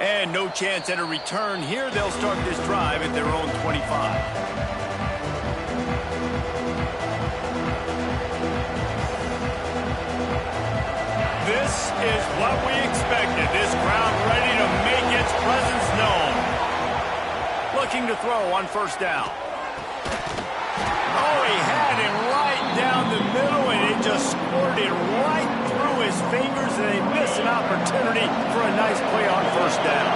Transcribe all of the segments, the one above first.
And no chance at a return here. They'll start this drive at their own 25. This is what we expected. This crowd ready to make its presence known. Looking to throw on first down. Oh, he had him right down the middle, and it just squirted right through his fingers, and they missed an opportunity for a nice play on first down.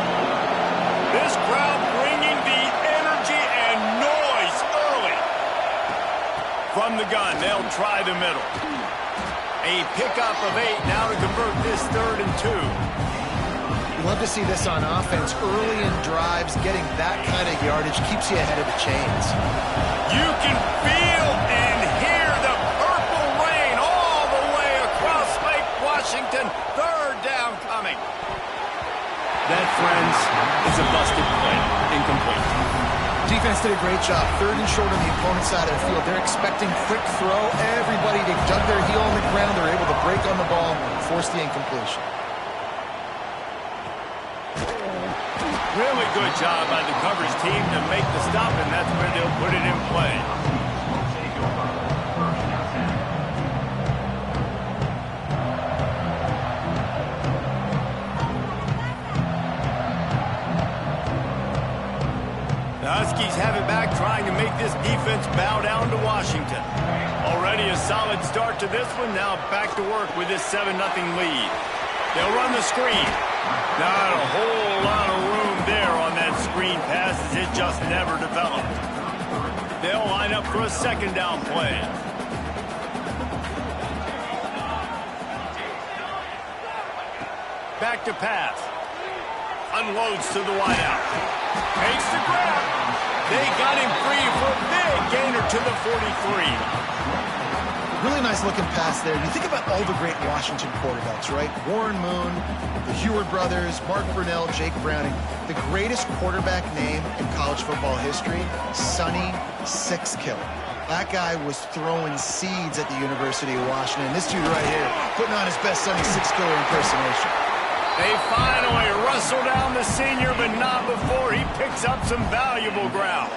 This crowd bringing the energy and noise early. From the gun, they'll try the middle. A pickup of 8 now to convert this 3rd and 2. Love to see this on offense. Early in drives, getting that kind of yardage keeps you ahead of the chains. You can feel and hear the purple rain all the way across Lake Washington. 3rd down coming. That, friends, is a busted play. Incomplete. Defense did a great job. 3rd and short on the opponent's side of the field. They're expecting quick throw. Everybody, they dug their heel on the ground. They're able to break on the ball and force the incompletion. Really good job by the coverage team to make the stop, and that's where they'll put it in play. The Huskies have it back, trying to make this defense bow down to Washington. Already a solid start to this one. Now back to work with this 7-0 lead. They'll run the screen. Not a whole lot of room there on that screen pass, as it just never developed. They'll line up for a 2nd down play. Back to pass. Unloads to the wideout. Makes the grab. They got him free for a big gainer to the 43. Really nice looking pass there. You think about all the great Washington quarterbacks, right? Warren Moon, the Heward brothers, Mark Brunell, Jake Browning. The greatest quarterback name in college football history, Sonny Sixkiller. That guy was throwing seeds at the University of Washington. This dude right here, putting on his best Sonny Sixkiller impersonation. They finally wrestle down the senior, but not before he picks up some valuable ground.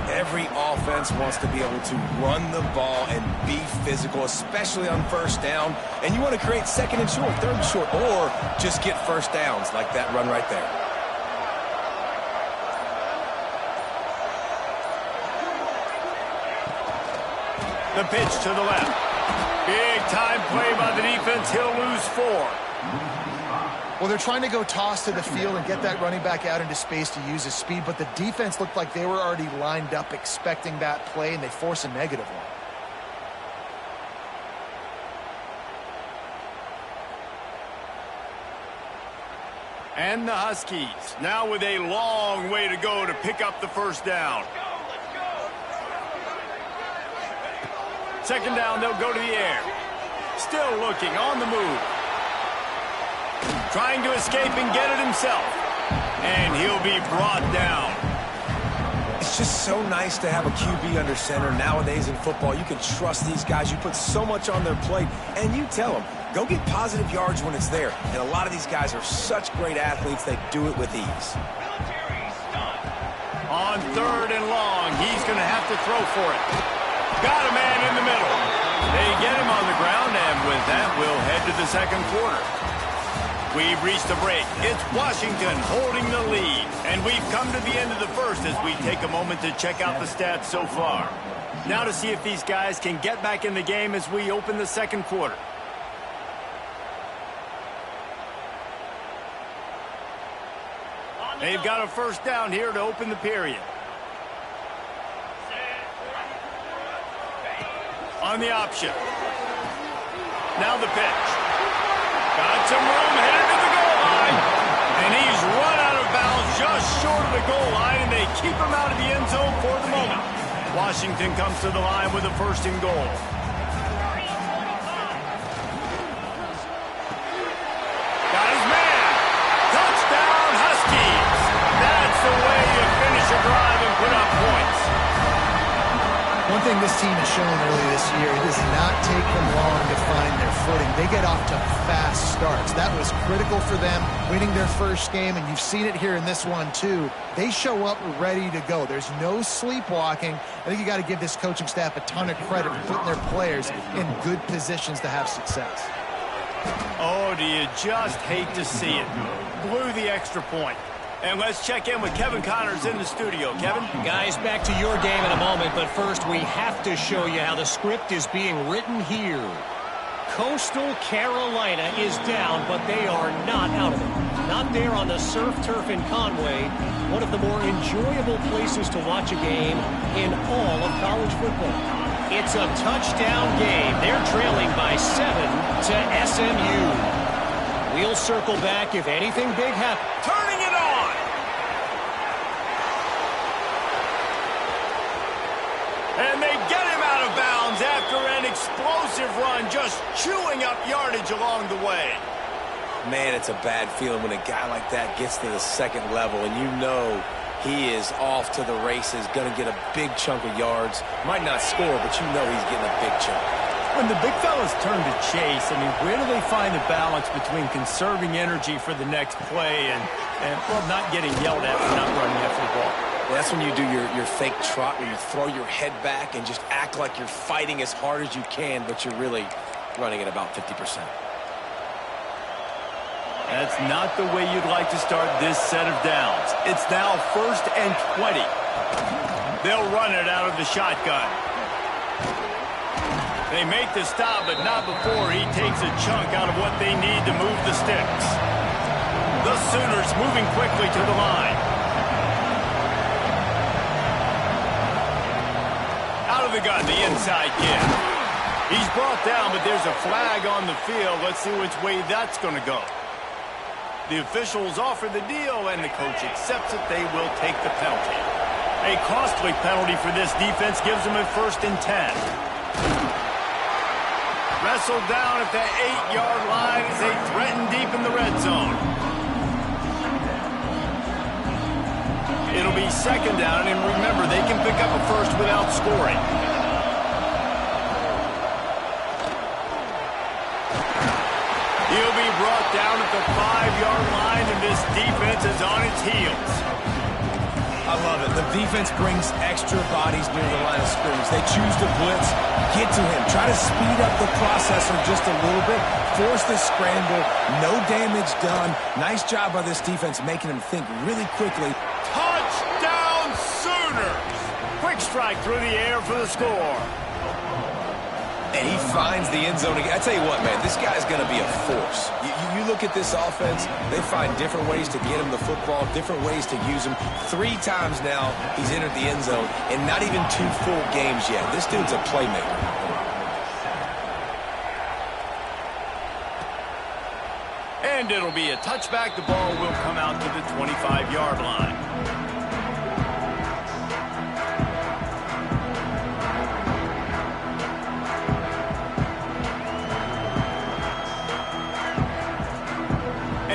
Every offense wants to be able to run the ball and be physical, especially on first down. And you want to create 2nd and short, 3rd and short, or just get first downs like that run right there. The pitch to the left. Big time play by the defense. He'll lose 4. Well, they're trying to go toss to the field and get that running back out into space to use his speed, but the defense looked like they were already lined up expecting that play, and they force a negative one. And the Huskies now with a long way to go to pick up the first down. 2nd down, they'll go to the air. Still looking on the move. Trying to escape and get it himself. And he'll be brought down. It's just so nice to have a QB under center nowadays in football. You can trust these guys. You put so much on their plate, and you tell them, go get positive yards when it's there. And a lot of these guys are such great athletes, they do it with ease. On 3rd and long, he's going to have to throw for it. Got a man in the middle. They get him on the ground, and with that, we'll head to the 2nd quarter. We've reached the break. It's Washington holding the lead. And we've come to the end of the 1st as we take a moment to check out the stats so far. Now to see if these guys can get back in the game as we open the 2nd quarter. They've got a first down here to open the period. On the option. Now the pitch. Got some room, headed to the goal line. And he's run out of bounds just short of the goal line, and they keep him out of the end zone for the moment. Washington comes to the line with a 1st and goal. Got his man. Touchdown, Huskies. That's the way you finish a drive and put up points. One thing this team has shown early this year, it does not take them long to find their footing, they get off to fast starts. That was critical for them, winning their first game, and you've seen it here in this one too. They show up ready to go. There's no sleepwalking. I think you got to give this coaching staff a ton of credit for putting their players in good positions to have success. Oh, do you just hate to see it? Blew the extra point. And let's check in with Kevin Connors in the studio. Kevin? Guys, back to your game in a moment, but first we have to show you how the script is being written here. Coastal Carolina is down, but they are not out of it. Not there on the surf turf in Conway, one of the more enjoyable places to watch a game in all of college football. It's a touchdown game. They're trailing by 7 to SMU. We'll circle back if anything big happens. Turning it on! And they get him out of bounds after an explosive run, just chewing up yardage along the way. Man, it's a bad feeling when a guy like that gets to the second level and you know he is off to the races, going to get a big chunk of yards. Might not score, but you know he's getting a big chunk. When the big fellas turn to chase, I mean, where do they find the balance between conserving energy for the next play and well, not getting yelled at for not running after the ball? Well, that's when you do your fake trot where you throw your head back and just act like you're fighting as hard as you can, but you're really running at about 50%. That's not the way you'd like to start this set of downs. It's now 1st and 20. They'll run it out of the shotgun. They make the stop, but not before he takes a chunk out of what they need to move the sticks. The Sooners moving quickly to the line. Out of the gun, the inside kick. He's brought down, but there's a flag on the field. Let's see which way that's going to go. The officials offer the deal, and the coach accepts it. They will take the penalty. A costly penalty for this defense gives them a 1st and 10. Wrestled down at the 8-yard line as they threaten deep in the red zone. It'll be 2nd down, and remember, they can pick up a first without scoring. He'll be brought down at the 5-yard line, and this defense is on its heels. I love it. The defense brings extra bodies near the line of scrimmage. They choose to blitz, get to him, try to speed up the processor just a little bit, force the scramble, no damage done. Nice job by this defense making him think really quickly. Touchdown Sooners! Quick strike through the air for the score. And he finds the end zone again. I tell you what, man, this guy's going to be a force. You look at this offense, they find different ways to get him the football, different ways to use him. 3 times now he's entered the end zone, and not even 2 full games yet. This dude's a playmaker. And it'll be a touchback. The ball will come out to the 25-yard line.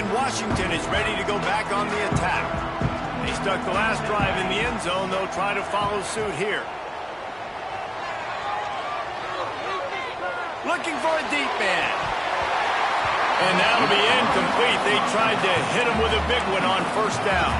Washington is ready to go back on the attack. They stuck the last drive in the end zone. They'll try to follow suit here. Looking for a deep man. And that'll be incomplete. They tried to hit him with a big one on 1st down.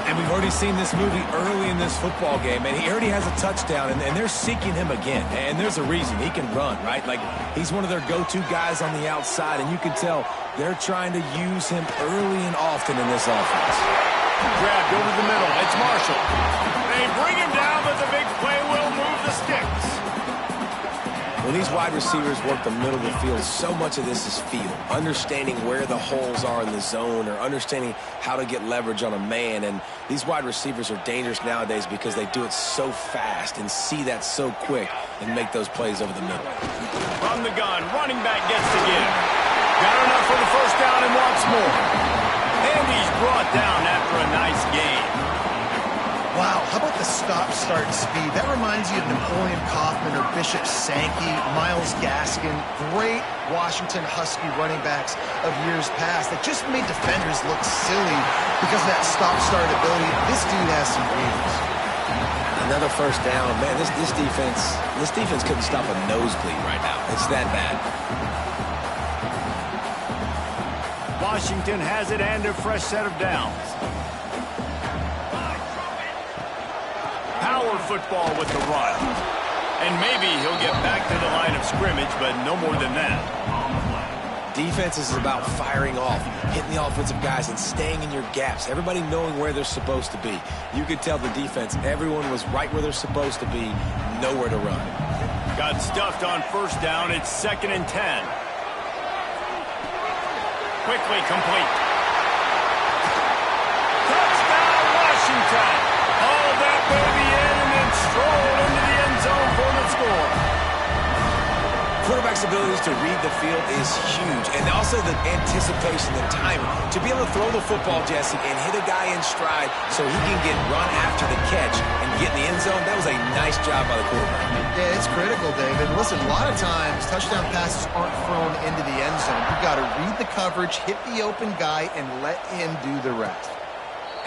And we've already seen this movie early in this football game, and he already has a touchdown, and they're seeking him again. And there's a reason. He can run, right? Like, he's one of their go-to guys on the outside, and you can tell they're trying to use him early and often in this offense. Grabbed over the middle. It's Marshall. They bring him down, but the big play will move the sticks. When these wide receivers work the middle of the field, so much of this is feel. Understanding where the holes are in the zone or understanding how to get leverage on a man. And these wide receivers are dangerous nowadays because they do it so fast and see that so quick and make those plays over the middle. From the gun, running back gets to give. Got enough for the 1st down and wants more. And he's brought down after a nice game. Wow, how about the stop-start speed? That reminds you of Napoleon Kaufman or Bishop Sankey, Myles Gaskin, great Washington Husky running backs of years past that just made defenders look silly because of that stop-start ability. This dude has some wheels. Another 1st down. Man, this defense couldn't stop a nosebleed right now. It's that bad. Washington has it and a fresh set of downs. Power football with the run. And maybe he'll get back to the line of scrimmage, but no more than that. Defense is about firing off, hitting the offensive guys, and staying in your gaps. Everybody knowing where they're supposed to be. You could tell the defense, everyone was right where they're supposed to be, nowhere to run. Got stuffed on first down. It's 2nd and 10. Quickly complete. Touchdown, Washington. Haul that baby in and then stroll into the end zone for the score. Quarterback's abilities to read the field is huge, and also the anticipation, the timing. To be able to throw the football, Jesse, and hit a guy in stride so he can get run after the catch and get in the end zone, that was a nice job by the quarterback. Yeah, it's critical, David. Listen, a lot of times touchdown passes aren't thrown into the end zone. You've got to read the coverage, hit the open guy, and let him do the rest.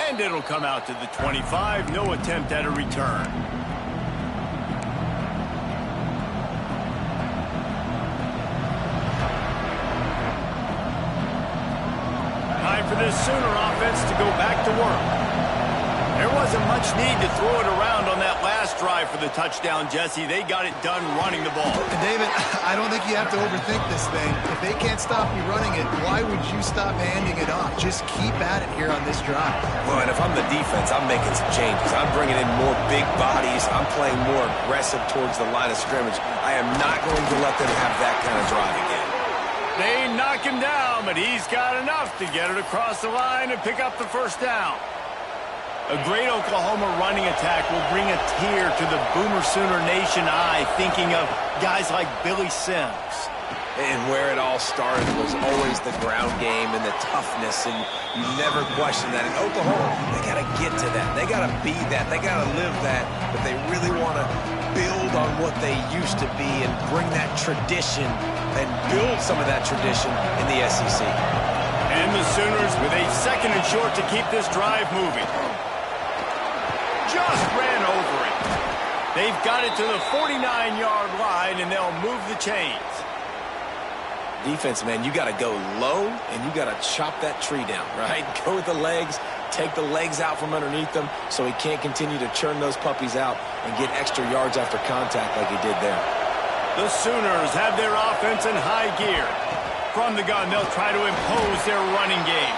And it'll come out to the 25. No attempt at a return. For this Sooner offense to go back to work. There wasn't much need to throw it around on that last drive for the touchdown, Jesse. They got it done running the ball. And David, I don't think you have to overthink this thing. If they can't stop you running it, why would you stop handing it off? Just keep at it here on this drive. Well, and if I'm the defense, I'm making some changes. I'm bringing in more big bodies. I'm playing more aggressive towards the line of scrimmage. I am not going to let them have that kind of drive again. They knock him down, but he's got enough to get it across the line and pick up the first down. A great Oklahoma running attack will bring a tear to the Boomer Sooner Nation eye, thinking of guys like Billy Sims. And where it all started was always the ground game and the toughness, and you never question that. In Oklahoma, they got to get to that. They got to be that. They got to live that, but they really want to build on what they used to be and bring that tradition and build some of that tradition in the SEC. And the Sooners with a 2nd and short to keep this drive moving. Just ran over it. They've got it to the 49-yard line, and they'll move the chains. Defense, man, you got to go low, and you got to chop that tree down, right? Go with the legs, take the legs out from underneath them so he can't continue to churn those puppies out and get extra yards after contact like he did there. The Sooners have their offense in high gear. From the gun, they'll try to impose their running game.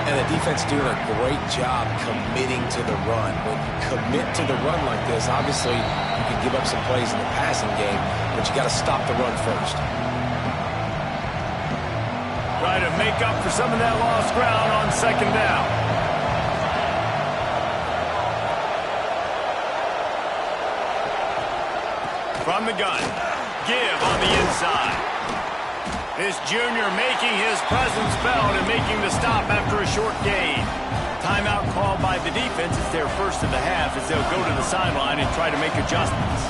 And the defense doing a great job committing to the run. When you commit to the run like this, obviously you can give up some plays in the passing game, but you got to stop the run first. Try to make up for some of that lost ground on 2nd down. From the gun, give on the inside. This junior making his presence felt and making the stop after a short gain. Timeout called by the defense. It's their first of the half as they'll go to the sideline and try to make adjustments.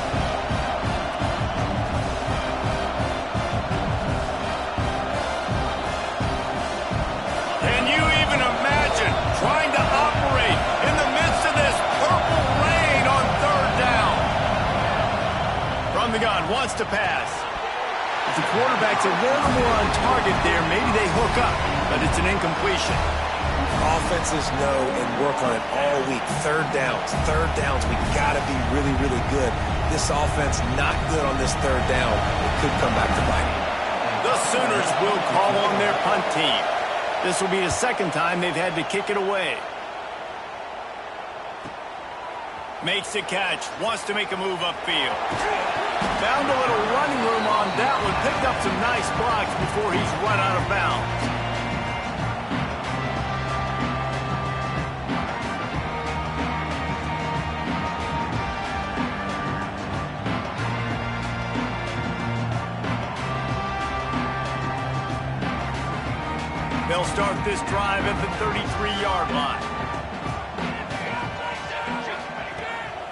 Can you even imagine trying to operate in the midst of this purple rain on 3rd down? From the gun, wants to pass. If the quarterback's a little more on target there, maybe they hook up, but it's an incompletion. Offenses know and work on it all week. 3rd downs. We got to be really, really good. This offense not good on this 3rd down. It could come back to bite. The Sooners will call on their punt team. This will be the 2nd time they've had to kick it away. Makes a catch. Wants to make a move upfield. Found a little running room on that one. Picked up some nice blocks before he's run out of bounds. They'll start this drive at the 33-yard line.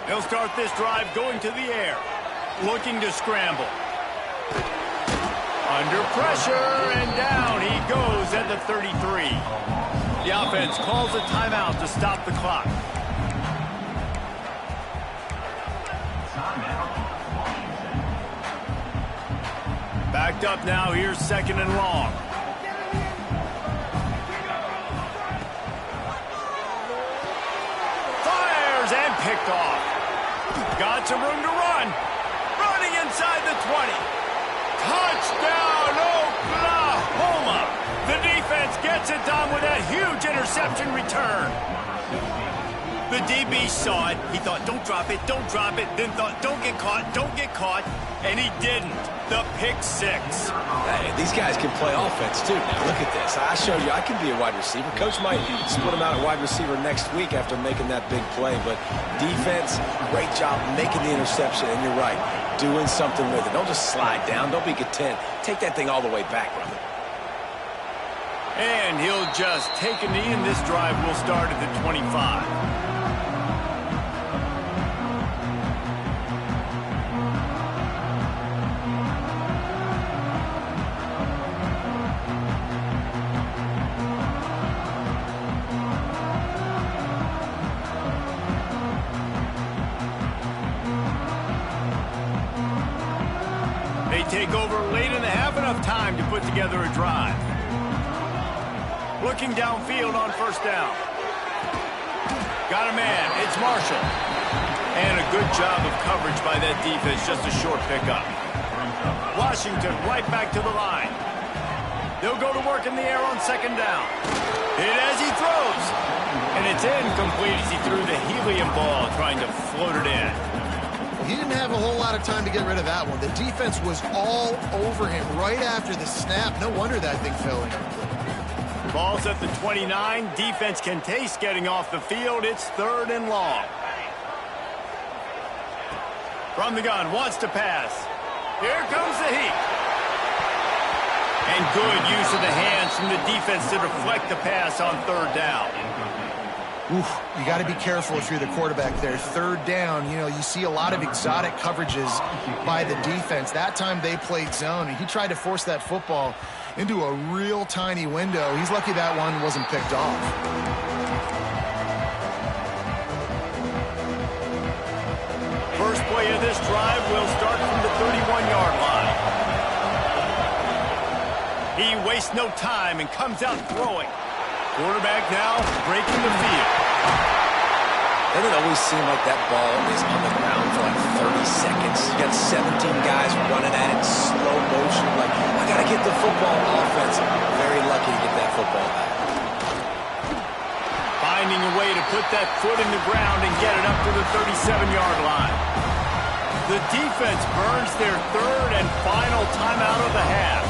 They'll start this drive going to the air. Looking to scramble. Under pressure, and down he goes at the 33. The offense calls a timeout to stop the clock. Backed up now, here's 2nd and long. some room to run. Running inside the 20. Touchdown, Oklahoma! The defense gets it done with that huge interception return. The DB saw it. He thought, don't drop it, don't drop it. Then thought, don't get caught. And he didn't. The pick six. Hey, these guys can play offense, too. Now, look at this. I showed you I can be a wide receiver. Coach might split him out at wide receiver next week after making that big play. But defense, great job making the interception. And you're right, doing something with it. Don't just slide down. Don't be content. Take that thing all the way back, brother. And he'll just take a knee, and this drive will start at the 25. They take over late in the half, enough time to put together a drive. Looking downfield on first down. Got a man. It's Marshall. And a good job of coverage by that defense. Just a short pickup. Washington right back to the line. They'll go to work in the air on second down. Hit as he throws. And it's incomplete as he threw the helium ball trying to float it in. He didn't have a whole lot of time to get rid of that one. The defense was all over him right after the snap. No wonder that thing fell in. Ball's at the 29. Defense can taste getting off the field. It's 3rd and long. From the gun, wants to pass. Here comes the heat. And good use of the hands from the defense to deflect the pass on 3rd down. Oof, you got to be careful if you're the quarterback there. 3rd down, you see a lot of exotic coverages by the defense. That time they played zone, and he tried to force that football into a real tiny window. He's lucky that one wasn't picked off. First play of this drive will start from the 31-yard line. He wastes no time and comes out throwing. Quarterback now breaking the field. Doesn't it always seem like that ball is on the ground for like 30 seconds? You got 17 guys running at it in slow motion. Like, I got to get the football offense. Very lucky to get that football back. Finding a way to put that foot in the ground and get it up to the 37-yard line. The defense burns their 3rd and final timeout of the half.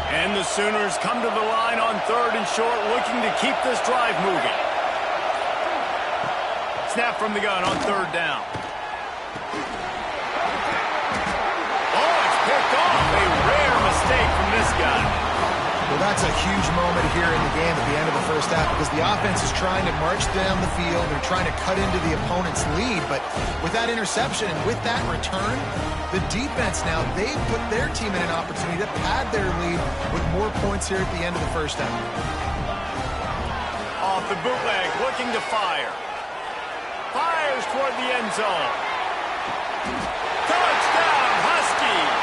And the Sooners come to the line on 3rd and short, looking to keep this drive moving. Snap from the gun on 3rd down. Oh, it's picked off. A rare mistake from this guy. Well, that's a huge moment here in the game at the end of the first half because the offense is trying to march down the field. They're trying to cut into the opponent's lead. But with that interception and with that return, the defense now, they put their team in an opportunity to pad their lead with more points here at the end of the first half. Off the bootleg, looking to fire. Fires toward the end zone. Touchdown, Huskies!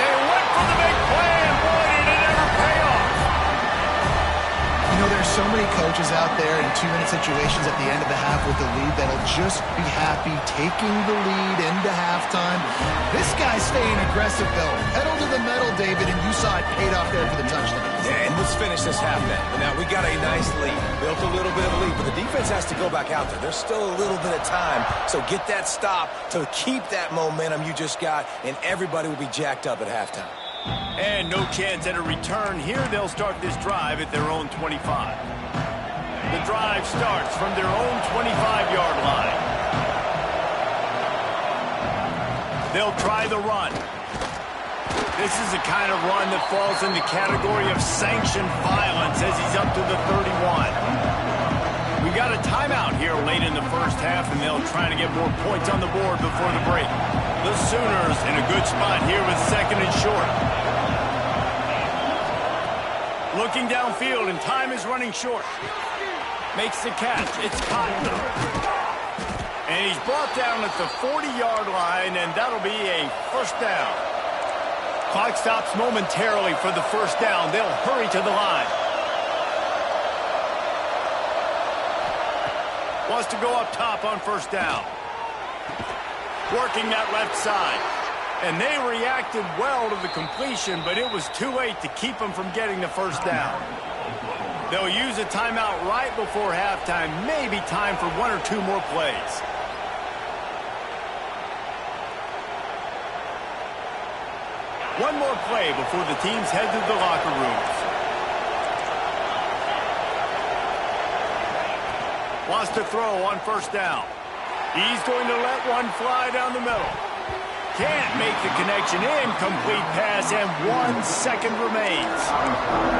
They went for the big play, and boy, did it ever pay off. There's so many coaches out there in 2-minute situations at the end of the half with the lead that'll just be happy taking the lead into halftime. This guy's staying aggressive, though. Pedal to the metal, David, and you saw it paid off there for the touchdown. Yeah, and let's finish this half then. Now, we got a nice lead. Built a little bit of a lead, but the defense has to go back out there. There's still a little bit of time, so get that stop to keep that momentum you just got, and everybody will be jacked up at halftime. And no chance at a return here. They'll start this drive at their own 25. The drive starts from their own 25-yard line. They'll try the run. This is the kind of run that falls in the category of sanctioned violence as he's up to the 31. We got a timeout here late in the first half, and they'll try to get more points on the board before the break. The Sooners in a good spot here with 2nd and short. Looking downfield, and time is running short. Makes the catch. It's Cotton. And he's brought down at the 40-yard line, and that'll be a first down. Clock stops momentarily for the first down. They'll hurry to the line. Wants to go up top on first down. Working that left side. And they reacted well to the completion, but it was too late to keep them from getting the first down. They'll use a timeout right before halftime. Maybe time for one or two more plays. One more play before the teams head to the locker rooms. Wants to throw on first down. He's going to let one fly down the middle. Can't make the connection. Incomplete pass, and 1 second remains.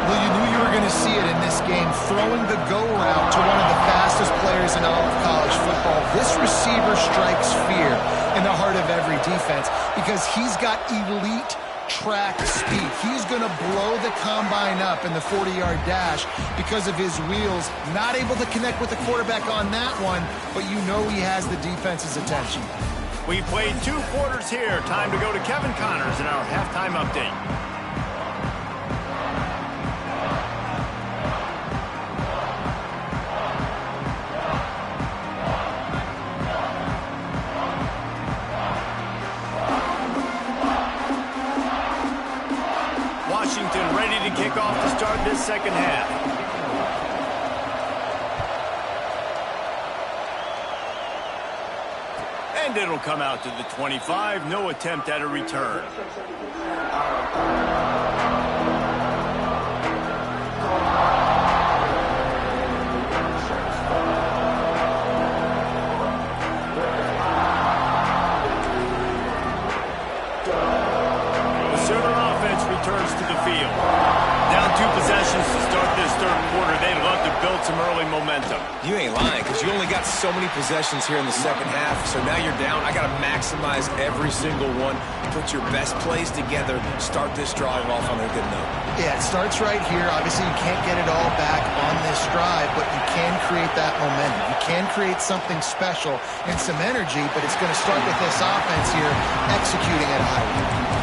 Well, you knew you were going to see it in this game. Throwing the go route to one of the fastest players in all of college football. This receiver strikes fear in the heart of every defense because he's got elite track speed. He's going to blow the combine up in the 40-yard dash because of his wheels. Not able to connect with the quarterback on that one, but you know he has the defense's attention. We played 2 quarters here. Time to go to Kevin Connors in our halftime update. Washington ready to kick off to start this second half. And it'll come out to the 25. No attempt at a return. The Sooner offense returns to the field. Down 2 possessions to start this third quarter. They'd love to build some early momentum. You ain't lying, because you only got so many possessions here in the second half, so now you're down. I got to maximize every single one. Put your best plays together. Start this drive off on a good note. Yeah, it starts right here. Obviously, you can't get it all back on this drive, but you can create that momentum. You can create something special and some energy, but it's going to start with this offense here executing at a high rate.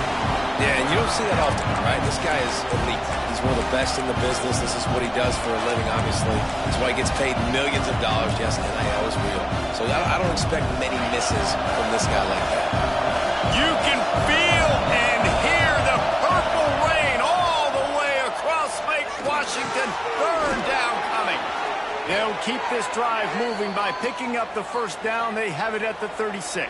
Yeah, and you don't see that often, right? This guy is elite. He's one of the best in the business. This is what he does for a living, obviously. That's why he gets paid millions of dollars. Yes, NIL is real. So I don't expect many misses from this guy like that. You can feel and hear the purple rain all the way across Lake Washington. Burn down coming. They'll keep this drive moving by picking up the first down. They have it at the 36.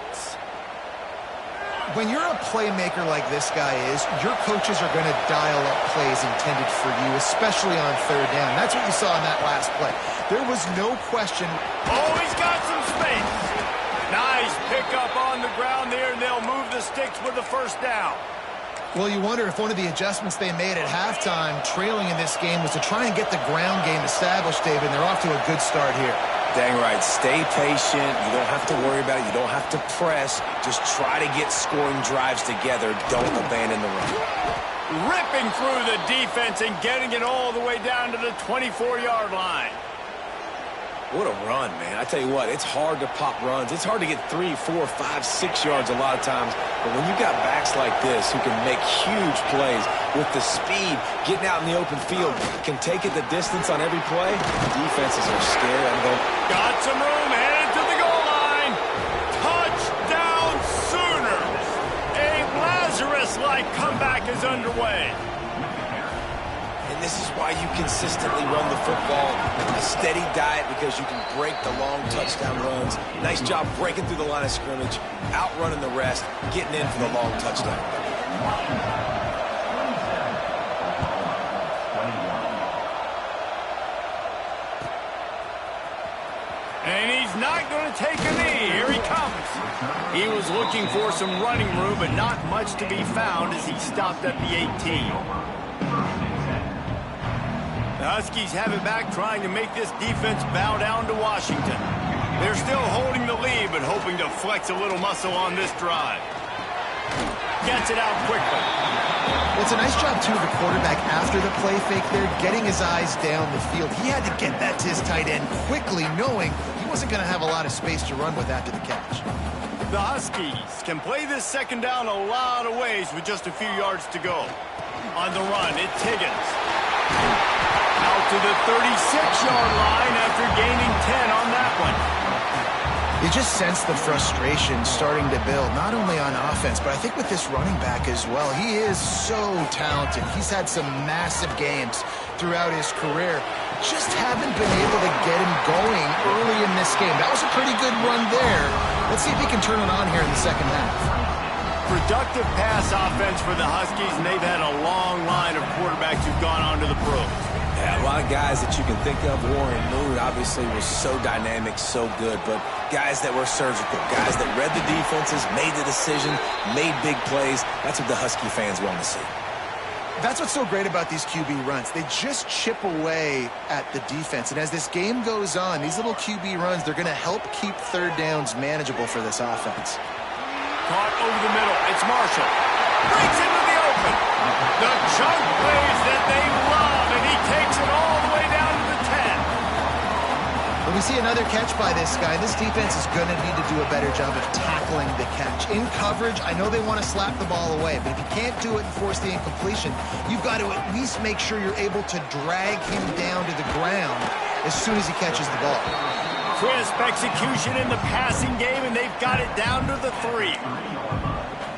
When you're a playmaker like this guy is, your coaches are going to dial up plays intended for you, especially on third down. That's what you saw in that last play. There was no question. Oh, he's got some space. Nice pickup on the ground there, and they'll move the sticks with the first down. Well, you wonder if one of the adjustments they made at halftime, trailing in this game, was to try and get the ground game established, David, and they're off to a good start here. Dang right. Stay patient. You don't have to worry about it. You don't have to press. Just try to get scoring drives together. Don't abandon the run. Ripping through the defense and getting it all the way down to the 24-yard line. What a run, man. I tell you what, it's hard to pop runs. It's hard to get 3, 4, 5, 6 yards a lot of times. But when you got backs like this who can make huge plays with the speed, getting out in the open field, can take it the distance on every play, defenses are scared. I'm going, got some room, headed to the goal line. Touchdown Sooners. A Lazarus-like comeback is underway. This is why you consistently run the football. A steady diet because you can break the long touchdown runs. Nice job breaking through the line of scrimmage, outrunning the rest, getting in for the long touchdown. And he's not going to take a knee. Here he comes. He was looking for some running room, but not much to be found as he stopped at the 18. The Huskies have it back, trying to make this defense bow down to Washington. They're still holding the lead, but hoping to flex a little muscle on this drive. Gets it out quickly. Well, it's a nice job, too, of the quarterback after the play fake there, getting his eyes down the field. He had to get that to his tight end quickly, knowing he wasn't going to have a lot of space to run with after the catch. The Huskies can play this second down a lot of ways with just a few yards to go. On the run, it's Higgins. Out to the 36-yard line after gaining 10 on that one. You just sense the frustration starting to build, not only on offense, but I think with this running back as well. He is so talented. He's had some massive games throughout his career. Just haven't been able to get him going early in this game. That was a pretty good run there. Let's see if he can turn it on here in the second half. Productive pass offense for the Huskies, and they've had a long line of quarterbacks who've gone on to the pros. Yeah, a lot of guys that you can think of. Warren Moon obviously was so dynamic, so good, but guys that were surgical, guys that read the defenses, made the decision, made big plays. That's what the Husky fans want to see. That's what's so great about these QB runs. They just chip away at the defense, and as this game goes on, these little QB runs, they're going to help keep third downs manageable for this offense. Caught over the middle. It's Marshall. Breaks into the open. The chunk plays that they love, and he takes it all the way down to the 10. When we see another catch by this guy, this defense is going to need to do a better job of tackling the catch. In coverage, I know they want to slap the ball away, but if you can't do it and force the incompletion, you've got to at least make sure you're able to drag him down to the ground as soon as he catches the ball. Crisp execution in the passing game, and they've got it down to the 3.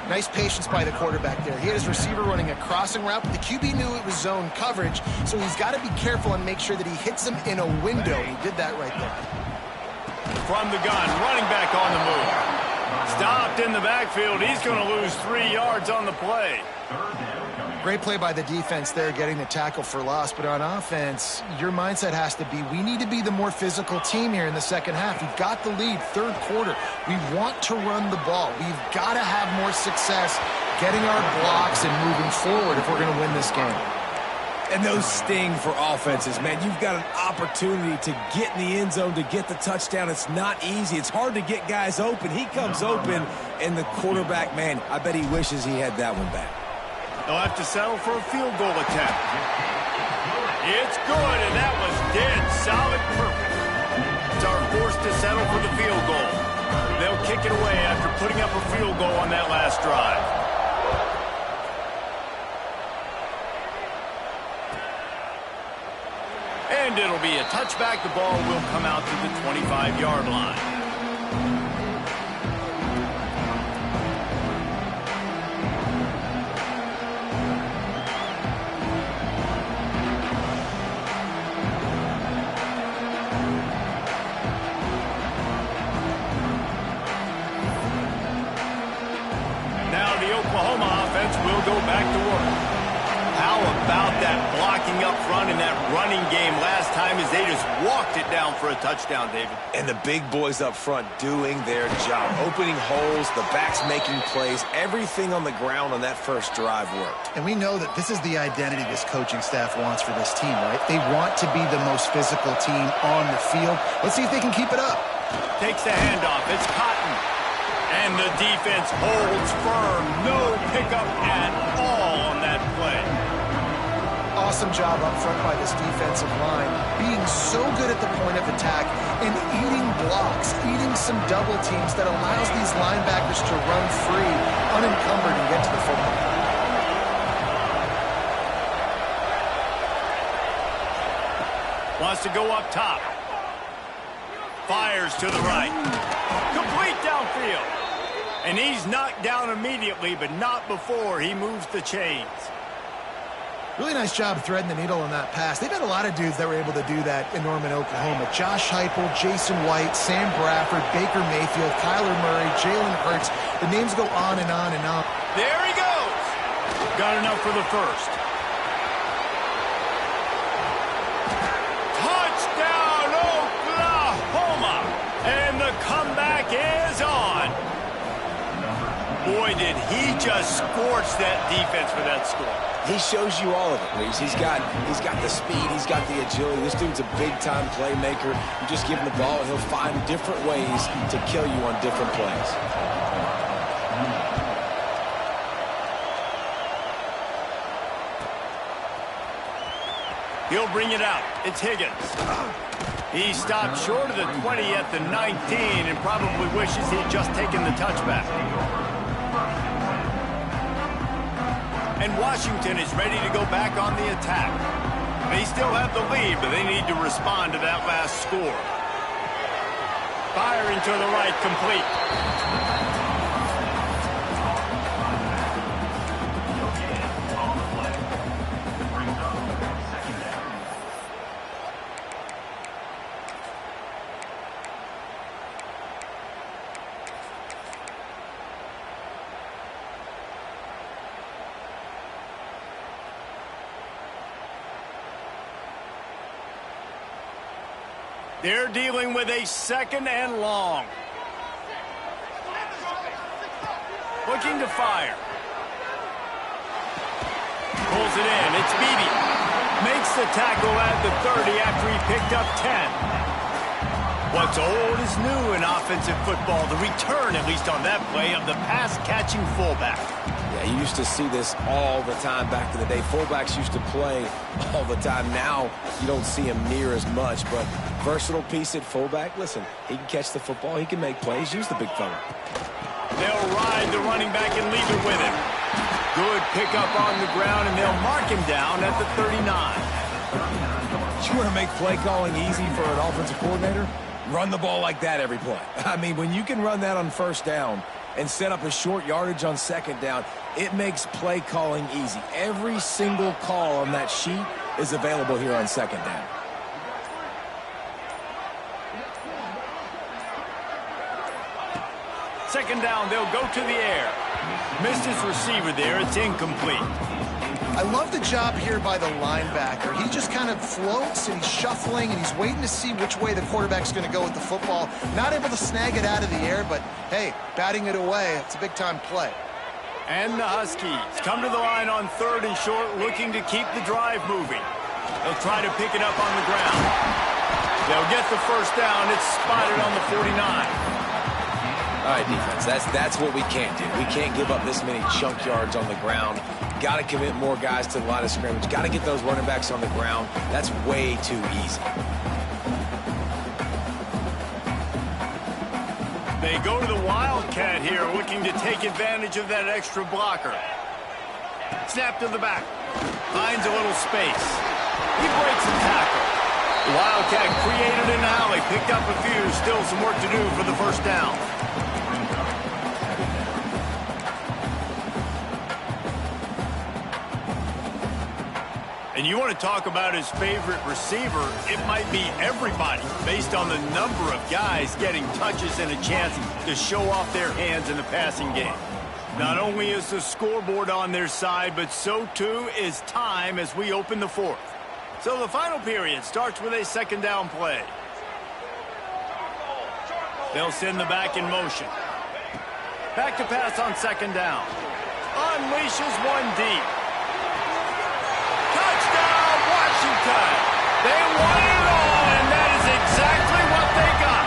Nice patience by the quarterback there. He had his receiver running a crossing route, but the QB knew it was zone coverage, so he's got to be careful and make sure that he hits him in a window. He did that right there. From the gun, running back on the move. Stopped in the backfield. He's going to lose 3 yards on the play. Great play by the defense there, getting the tackle for loss. But on offense, your mindset has to be, we need to be the more physical team here in the second half. We've got the lead, third quarter. We want to run the ball. We've got to have more success getting our blocks and moving forward if we're going to win this game. And those sting for offenses, man. You've got an opportunity to get in the end zone, to get the touchdown. It's not easy. It's hard to get guys open. He comes open, and the quarterback, man, I bet he wishes he had that one back. They'll have to settle for a field goal attempt. It's good, and that was dead solid perfect. It's our forced to settle for the field goal. They'll kick it away after putting up a field goal on that last drive. And it'll be a touchback. The ball will come out to the 25-yard line. Oklahoma offense will go back to work. How about that blocking up front in that running game last time as they just walked it down for a touchdown, David? And the big boys up front doing their job. Opening holes, the backs making plays. Everything on the ground on that first drive worked. And we know that this is the identity this coaching staff wants for this team, right? They want to be the most physical team on the field. Let's see if they can keep it up. Takes the handoff. It's Cotton. And the defense holds firm. No pickup at all on that play. Awesome job up front by this defensive line, being so good at the point of attack and eating blocks, eating some double teams that allows these linebackers to run free, unencumbered, and get to the football. Wants to go up top. Fires to the right. Complete downfield. And he's knocked down immediately, but not before he moves the chains. Really nice job threading the needle on that pass. They've had a lot of dudes that were able to do that in Norman, Oklahoma. Josh Heupel, Jason White, Sam Bradford, Baker Mayfield, Kyler Murray, Jalen Hurts. The names go on and on and on. There he goes. Got enough for the first. Touchdown, Oklahoma. And the comeback is on. Boy, did he just scorch that defense for that score. He shows you all of it, Reese. He's got the speed. He's got the agility. This dude's a big-time playmaker. You just give him the ball, and he'll find different ways to kill you on different plays. He'll bring it out. It's Higgins. He stopped short of the 20 at the 19 and probably wishes he'd just taken the touchback. And Washington is ready to go back on the attack. They still have the lead, but they need to respond to that last score. Firing to the right, complete. They're dealing with a 2nd and long. Looking to fire. Pulls it in. It's Beebe. Makes the tackle at the 30 after he picked up 10. What's old is new in offensive football. The return, at least on that play, of the pass-catching fullback. Yeah, you used to see this all the time back in the day. Fullbacks used to play all the time. Now you don't see him near as much, but versatile piece at fullback. Listen, he can catch the football. He can make plays. Use the big fella. They'll ride the running back and leave it with him. Good pickup on the ground, and they'll mark him down at the 39. You want to make play calling easy for an offensive coordinator? Run the ball like that every play. I mean, when you can run that on 1st down and set up a short yardage on 2nd down, it makes play calling easy. Every single call on that sheet is available here on 2nd down. Second down, they'll go to the air. Missed his receiver there. It's incomplete. I love the job here by the linebacker. He just kind of floats and he's shuffling and he's waiting to see which way the quarterback's going to go with the football. Not able to snag it out of the air, but hey, batting it away, it's a big-time play. And the Huskies come to the line on 3rd and short, looking to keep the drive moving. They'll try to pick it up on the ground. They'll get the 1st down. It's spotted on the 49. All right, defense, that's what we can't do. We can't give up this many chunk yards on the ground. Got to commit more guys to the line of scrimmage. Got to get those running backs on the ground. That's way too easy. They go to the Wildcat here, looking to take advantage of that extra blocker. Snap to the back. Finds a little space. He breaks the tackle. The Wildcat created an alley, picked up a few. Still some work to do for the 1st down. And you want to talk about his favorite receiver, it might be everybody, based on the number of guys getting touches and a chance to show off their hands in the passing game. Not only is the scoreboard on their side, but so too is time as we open the 4th. So the final period starts with a 2nd down play. They'll send the back in motion. Back to pass on 2nd down. Unleashes one deep. Touchdown, Washington! They won it all, and that is exactly what they got.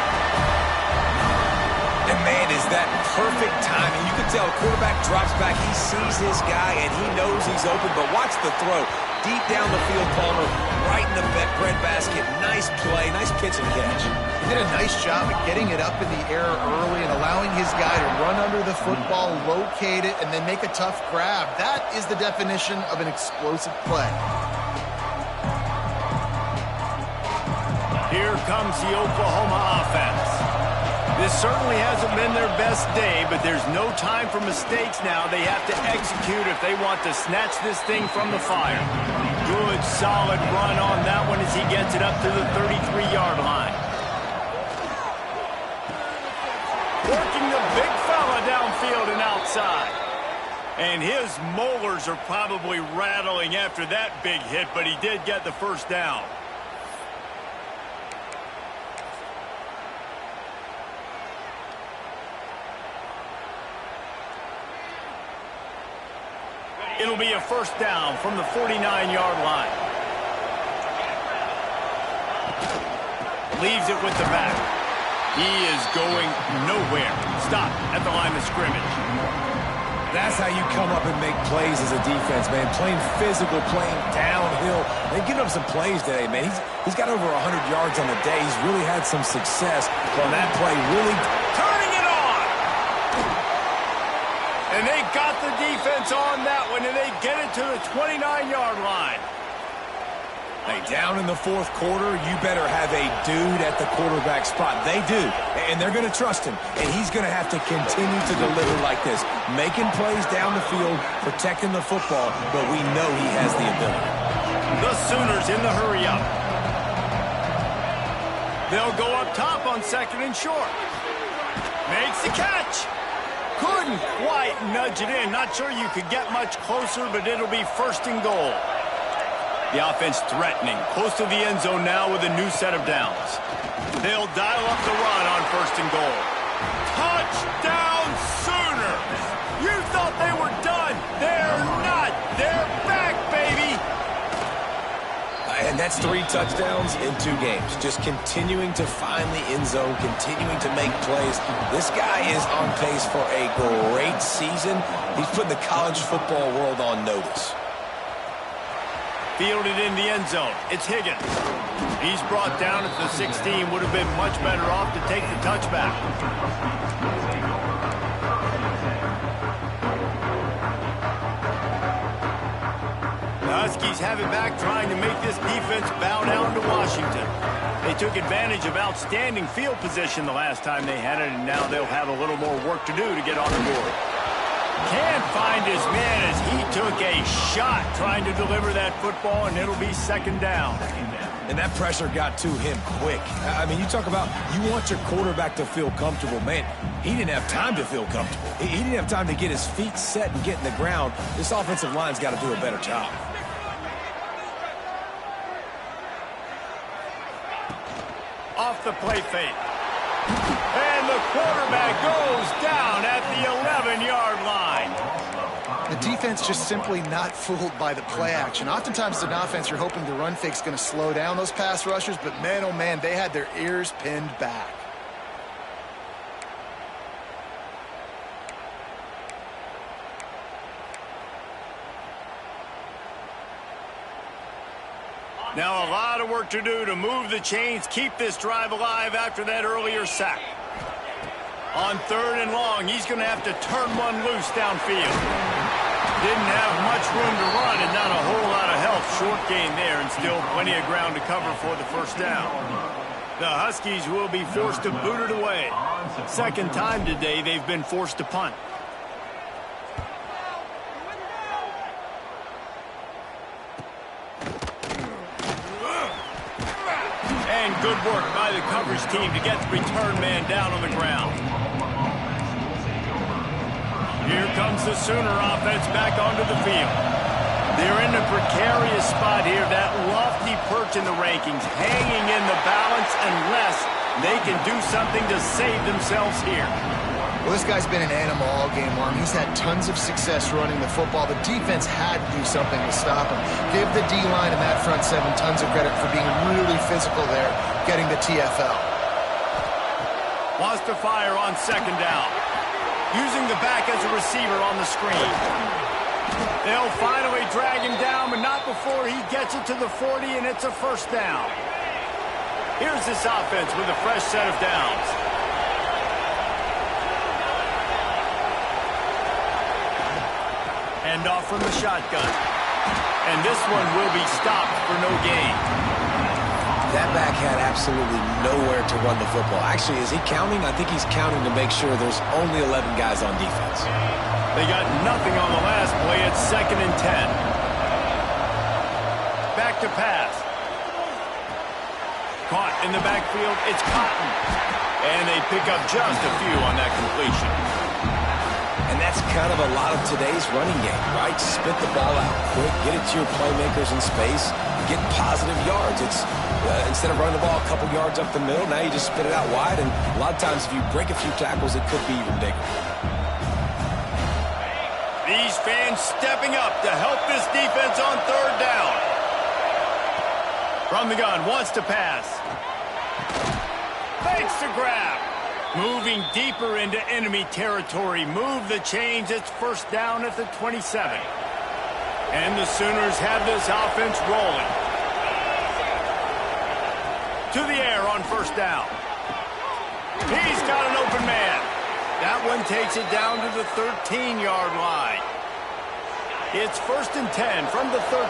And man, is that perfect timing. You can tell a quarterback drops back. He sees his guy, and he knows he's open, but watch the throw. Deep down the field, Palmer, right in the breadbasket. Nice play, nice pitch and catch. He did a nice job of getting it up in the air early and allowing his guy to run under the football, locate it, and then make a tough grab. That is the definition of an explosive play. Here comes the Oklahoma offense. This certainly hasn't been their best day, but there's no time for mistakes now. They have to execute if they want to snatch this thing from the fire. Good, solid run on that one as he gets it up to the 33-yard line. Working the big fella downfield and outside. And his molars are probably rattling after that big hit, but he did get the 1st down. It'll be a 1st down from the 49-yard line. Leaves it with the back. He is going nowhere. Stop at the line of scrimmage. That's how you come up and make plays as a defense, man. Playing physical, playing downhill. They've given up some plays today, man. He's got over 100 yards on the day. He's really had some success on that play, really Turning it on! And they got the defense on that one, and they get it to the 29-yard line. Hey, down in the fourth quarter, you better have a dude at the quarterback spot. They do, and they're going to trust him. And he's going to have to continue to deliver like this, making plays down the field, protecting the football, but we know he has the ability. The Sooners in the hurry-up. They'll go up top on 2nd and short. Makes the catch. Couldn't quite nudge it in. Not sure you could get much closer, but it'll be 1st and goal. The offense threatening, close to the end zone now with a new set of downs. They'll dial up the run on 1st and goal. Touchdown Sooners! You thought they were done. They're not. They're back, baby! And that's 3 touchdowns in 2 games. Just continuing to find the end zone, continuing to make plays. This guy is on pace for a great season. He's putting the college football world on notice. Fielded in the end zone. It's Higgins. He's brought down at the 16. Would have been much better off to take the touchback. The Huskies have it back, trying to make this defense bow down to Washington. They took advantage of outstanding field position the last time they had it, and now they'll have a little more work to do to get on the board. Can't find his man as he took a shot trying to deliver that football, and it'll be 2nd down. And that pressure got to him quick. I mean, you talk about you want your quarterback to feel comfortable. Man, he didn't have time to feel comfortable. He didn't have time to get his feet set and get in the ground. This offensive line's got to do a better job. Off the play fake. And the quarterback goes down at the 11-yard line. The defense just simply not fooled by the play action. Oftentimes as an offense, you're hoping the run fake's going to slow down those pass rushers, but man, oh man, they had their ears pinned back. Now a lot of work to do to move the chains, keep this drive alive after that earlier sack. On 3rd and long, he's going to have to turn one loose downfield. Didn't have much room to run and not a whole lot of help. Short gain there and still plenty of ground to cover for the 1st down. The Huskies will be forced to boot it away. 2nd time today they've been forced to punt. And good work by the coverage team to get the return man down on the ground. Here comes the Sooner offense back onto the field. They're in a precarious spot here, that lofty perch in the rankings, hanging in the balance unless they can do something to save themselves here. Well, this guy's been an animal all game long. He's had tons of success running the football. The defense had to do something to stop him. Give the D-line and that front 7 tons of credit for being really physical there, getting the TFL. Wants to fire on 2nd down. Using the back as a receiver on the screen. They'll finally drag him down, but not before he gets it to the 40, and it's a 1st down. Here's this offense with a fresh set of downs. Hand off from the shotgun. And this one will be stopped for no gain. That back had absolutely nowhere to run the football. Actually, is he counting? I think he's counting to make sure there's only 11 guys on defense. They got nothing on the last play. It's 2nd and 10. Back to pass. Caught in the backfield. It's Cotton. And they pick up just a few on that completion. And that's kind of a lot of today's running game, right? Spit the ball out quick, get it to your playmakers in space, get positive yards. It's instead of running the ball a couple yards up the middle, now you just spit it out wide, and a lot of times if you break a few tackles, it could be even bigger. These fans stepping up to help this defense on 3rd down. From the gun, wants to pass. Fakes to grab. Moving deeper into enemy territory. Move the chains. It's first down at the 27. And the Sooners have this offense rolling. To the air on first down. He's got an open man. That one takes it down to the 13-yard line. It's first and 10 from the 13.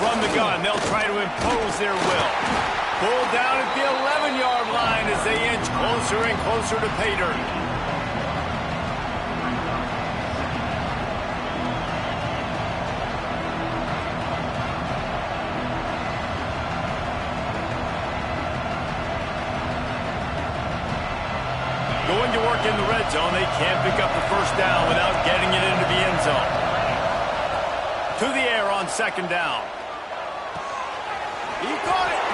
From the gun, they'll try to impose their will. Pulled down at the 11-yard line as they inch closer and closer to pay dirt. Going to work in the red zone. They can't pick up the first down without getting it into the end zone. To the air on second down. He got it.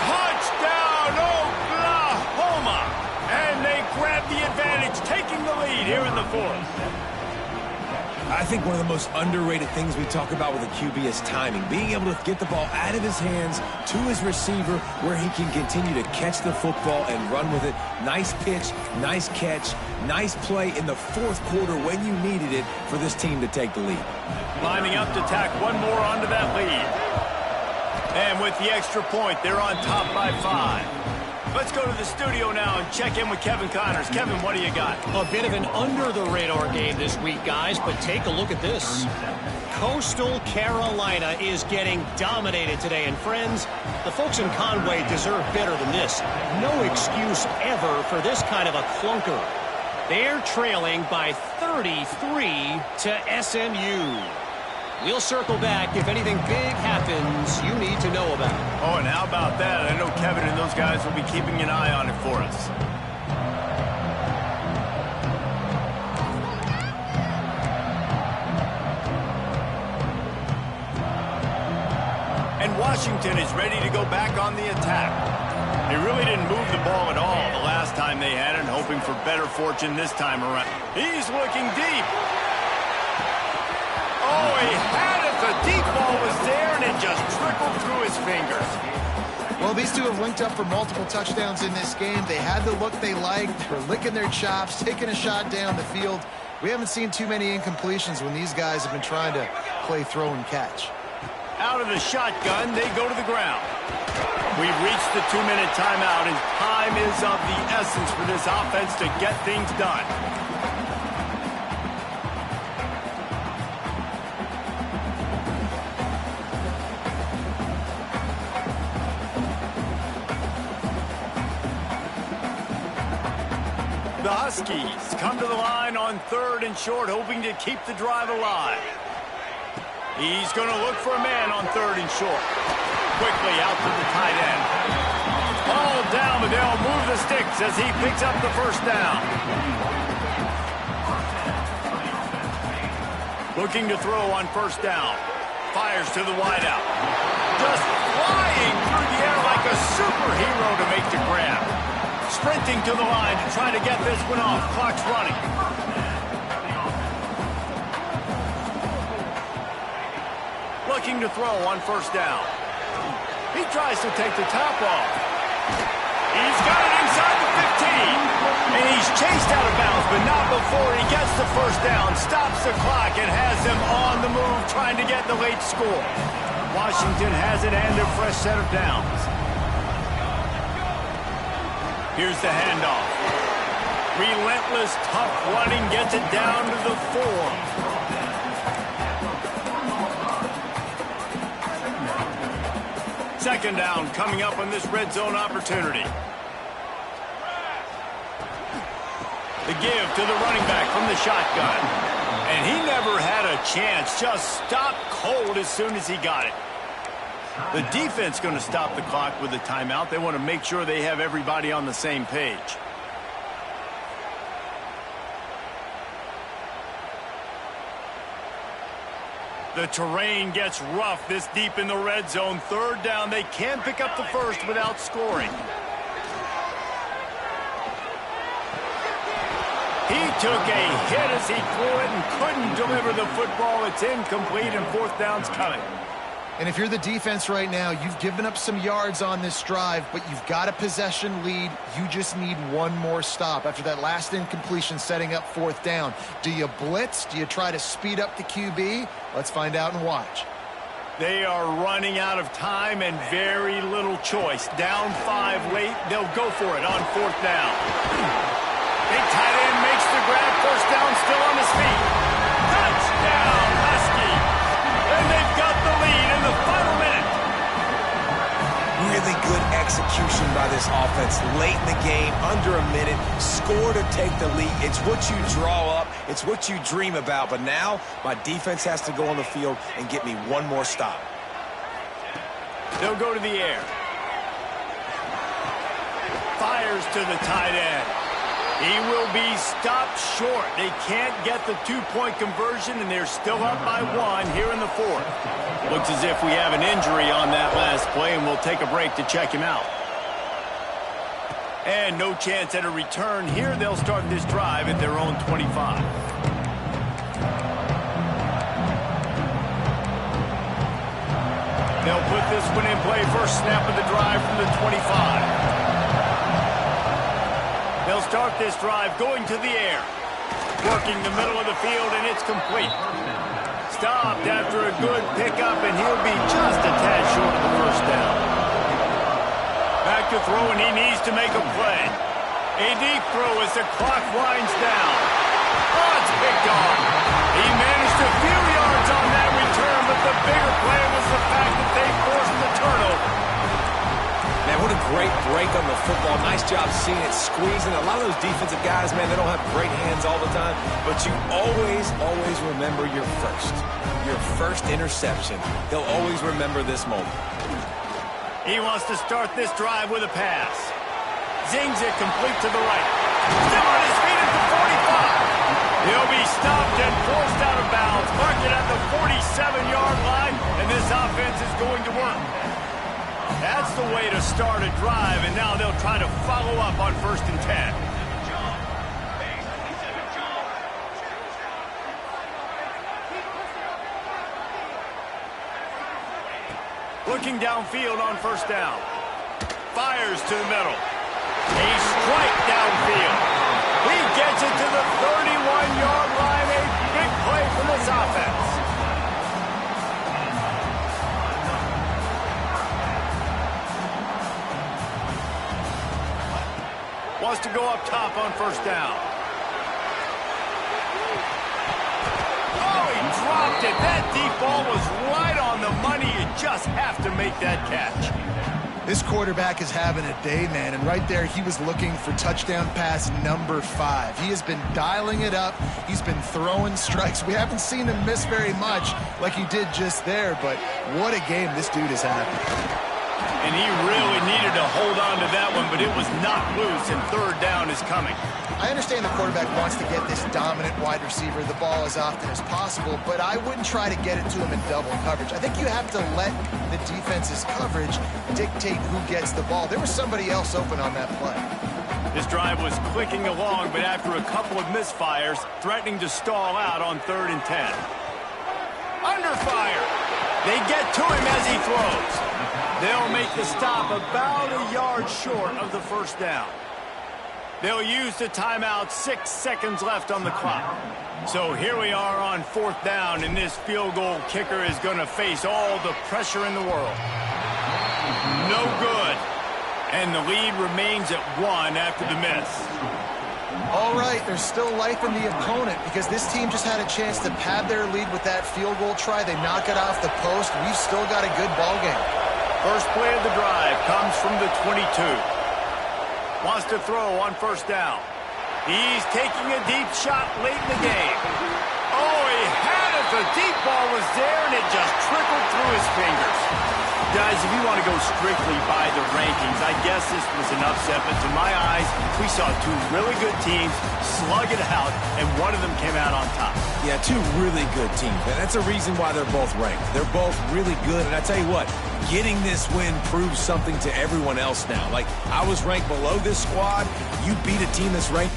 Touchdown, Oklahoma. And they grab the advantage, taking the lead here in the fourth. I think one of the most underrated things we talk about with a QB is timing. Being able to get the ball out of his hands to his receiver where he can continue to catch the football and run with it. Nice pitch, nice catch, nice play in the fourth quarter when you needed it for this team to take the lead. Lining up to tack one more onto that lead. And with the extra point, they're on top by 5. Let's go to the studio now and check in with Kevin Connors. Kevin, what do you got? A bit of an under-the-radar game this week, guys, but take a look at this. Coastal Carolina is getting dominated today, and friends, the folks in Conway deserve better than this. No excuse ever for this kind of a clunker. They're trailing by 33 to SMU. We'll circle back if anything big happens you need to know about. Oh, and how about that? I know Kevin and those guys will be keeping an eye on it for us. And Washington is ready to go back on the attack. They really didn't move the ball at all the last time they had it, hoping for better fortune this time around. He's looking deep. Oh, he had it. The deep ball was there, and it just trickled through his fingers. Well, these two have linked up for multiple touchdowns in this game. They had the look they liked. They were licking their chops, taking a shot down the field. We haven't seen too many incompletions when these guys have been trying to play throw and catch. Out of the shotgun, they go to the ground. We've reached the 2-minute timeout, and time is of the essence for this offense to get things done. The Huskies come to the line on 3rd and short, hoping to keep the drive alive. He's going to look for a man on 3rd and short. Quickly out to the tight end. Ball down, but they'll move the sticks as he picks up the first down. Looking to throw on first down. Fires to the wideout. Just flying through the air like a superhero to make the grab. Sprinting to the line to try to get this one off. Clock's running. Looking to throw on first down. He tries to take the top off. He's got it inside the 15. And he's chased out of bounds, but not before he gets the first down. Stops the clock and has them on the move trying to get the late score. Washington has it and a fresh set of downs. Here's the handoff. Relentless, tough running gets it down to the 4. Second down coming up on this red zone opportunity. The give to the running back from the shotgun. And he never had a chance. Just stopped cold as soon as he got it. The defense going to stop the clock with a timeout. They want to make sure they have everybody on the same page. The terrain gets rough this deep in the red zone. 3rd down. They can't pick up the first without scoring. He took a hit as he threw it and couldn't deliver the football. It's incomplete and 4th down's coming. And if you're the defense right now, you've given up some yards on this drive, but you've got a possession lead. You just need one more stop after that last incompletion setting up 4th down. Do you blitz? Do you try to speed up the QB? Let's find out and watch. They are running out of time and very little choice. Down 5 late, they'll go for it on 4th down. Big tight end makes the grab, 1st down, still on his feet. Touchdown, Husky! And they've got the lead in the final minute. Really good execution by this offense. Late in the game, under a minute, score to take the lead. It's what you draw up. It's what you dream about. But now, my defense has to go on the field and get me one more stop. They'll go to the air. Fires to the tight end. He will be stopped short. They can't get the 2-point conversion, and they're still up by 1 here in the 4th. Looks as if we have an injury on that last play, and we'll take a break to check him out. And no chance at a return here. They'll start this drive at their own 25. They'll put this one in play. First snap of the drive from the 25. They'll start this drive going to the air. Working the middle of the field, and it's complete. Stopped after a good pickup, and he'll be just a tad short of the 1st down. Back to throw, and he needs to make a play. A deep throw as the clock winds down. Oh, it's picked off. He managed a few yards on that return, but the bigger play was the fact that they forced the turnover. Man, what a great break on the football. Nice job seeing it squeezing. A lot of those defensive guys, man, they don't have great hands all the time, but you always remember your first interception. They'll always remember this moment. He wants to start this drive with a pass. Zings it complete to the right. Still on his feet at the 45. He'll be stopped and forced out of bounds. Mark it at the 47-yard line, and this offense is going to work. That's the way to start a drive, and now they'll try to follow up on 1st and 10. Looking downfield on 1st down. Fires to the middle. A strike downfield. He gets it to the 31-yard line. A big play from this offense. Wants to go up top on 1st down. Oh, he dropped it. That deep ball was right on the money. You just have to make that catch. This quarterback is having a day, man, and right there he was looking for touchdown pass number 5. He has been dialing it up. He's been throwing strikes. We haven't seen him miss very much like he did just there, but what a game this dude is having. And he really needed to hold on to that one, but it was knocked loose, and 3rd down is coming. I understand the quarterback wants to get this dominant wide receiver the ball as often as possible, but I wouldn't try to get it to him in double coverage. I think you have to let the defense's coverage dictate who gets the ball. There was somebody else open on that play. This drive was clicking along, but after a couple of misfires, threatening to stall out on 3rd and 10. Under fire. They get to him as he throws. They'll make the stop about a yard short of the 1st down. They'll use the timeout, 6 seconds left on the clock. So here we are on 4th down, and this field goal kicker is going to face all the pressure in the world. No good. And the lead remains at 1 after the miss. All right, there's still life in the opponent because this team just had a chance to pad their lead with that field goal try. They knock it off the post. We've still got a good ball game. First play of the drive comes from the 22. Wants to throw on 1st down. He's taking a deep shot late in the game. Oh, he had it. The deep ball was there, and it just trickled through his fingers. Guys, if you want to go strictly by the rankings, I guess this was an upset, but to my eyes, we saw 2 really good teams slug it out, and one of them came out on top. Yeah, 2 really good teams, and that's a reason why they're both ranked. They're both really good, and I tell you what, getting this win proves something to everyone else now. Like, I was ranked below this squad. You beat a team that's ranked